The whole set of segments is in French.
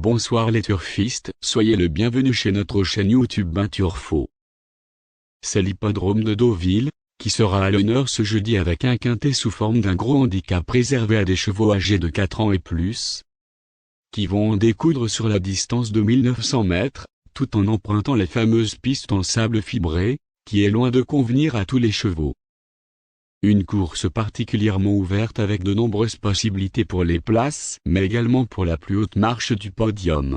Bonsoir les turfistes, soyez le bienvenu chez notre chaîne YouTube Turfo. C'est l'hippodrome de Deauville, qui sera à l'honneur ce jeudi avec un quintet sous forme d'un gros handicap réservé à des chevaux âgés de 4 ans et plus, qui vont en découdre sur la distance de 1900 mètres, tout en empruntant les fameuses pistes en sable fibré, qui est loin de convenir à tous les chevaux. Une course particulièrement ouverte avec de nombreuses possibilités pour les places, mais également pour la plus haute marche du podium.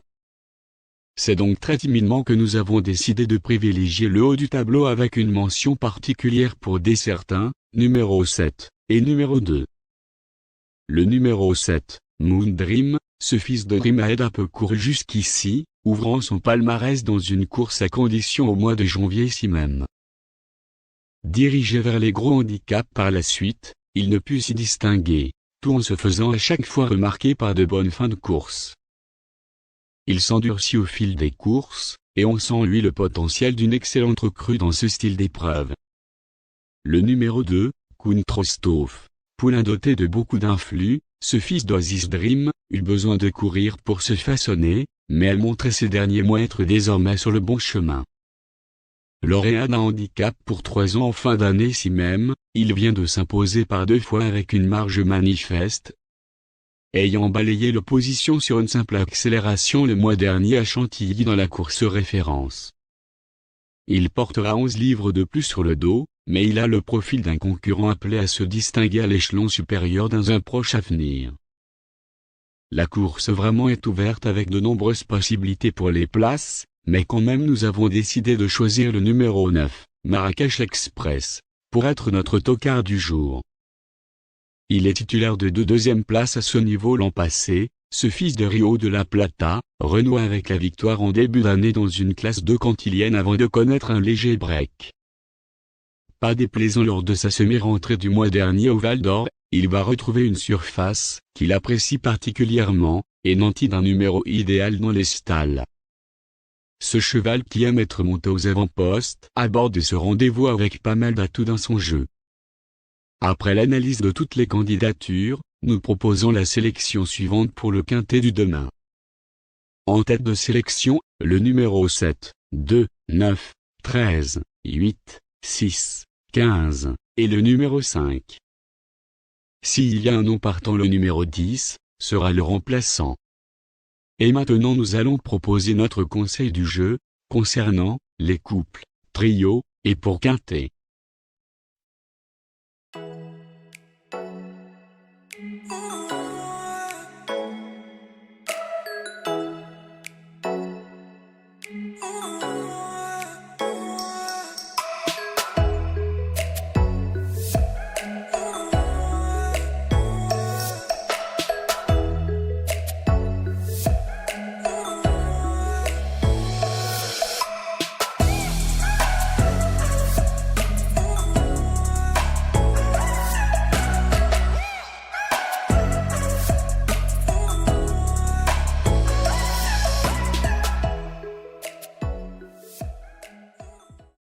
C'est donc très timidement que nous avons décidé de privilégier le haut du tableau avec une mention particulière pour des certains, numéro 7, et numéro 2. Le numéro 7, Moon Dream, ce fils de Dream a peu couru jusqu'ici, ouvrant son palmarès dans une course à condition au mois de janvier ici même. Dirigé vers les gros handicaps par la suite, il ne put s'y distinguer, tout en se faisant à chaque fois remarquer par de bonnes fins de course. Il s'endurcit au fil des courses, et on sent en lui le potentiel d'une excellente recrue dans ce style d'épreuve. Le numéro 2, Kuhn Trosthoff, poulain doté de beaucoup d'influx, ce fils d'Oasis Dream, eut besoin de courir pour se façonner, mais a montré ces derniers mois être désormais sur le bon chemin. Lauréat d'un handicap pour 3 ans en fin d'année ici même, il vient de s'imposer par 2 fois avec une marge manifeste, ayant balayé l'opposition sur une simple accélération le mois dernier à Chantilly dans la course référence. Il portera 11 livres de plus sur le dos, mais il a le profil d'un concurrent appelé à se distinguer à l'échelon supérieur dans un proche avenir. La course vraiment est ouverte avec de nombreuses possibilités pour les places, mais quand même nous avons décidé de choisir le numéro 9, Marrakech Express, pour être notre tocard du jour. Il est titulaire de 2 deuxièmes places à ce niveau l'an passé, ce fils de Rio de la Plata, renoua avec la victoire en début d'année dans une classe 2 cantilienne avant de connaître un léger break. Pas déplaisant lors de sa semi-rentrée du mois dernier au Val d'Or, il va retrouver une surface qu'il apprécie particulièrement, et nantit d'un numéro idéal dans les stalles. Ce cheval qui aime être monté aux avant-postes aborde ce rendez-vous avec pas mal d'atouts dans son jeu. Après l'analyse de toutes les candidatures, nous proposons la sélection suivante pour le quintet du demain. En tête de sélection, le numéro 7, 2, 9, 13, 8, 6, 15, et le numéro 5. S'il y a un nom partant, le numéro 10, sera le remplaçant. Et maintenant nous allons proposer notre conseil du jeu, concernant les couples, trios, et pour quintet.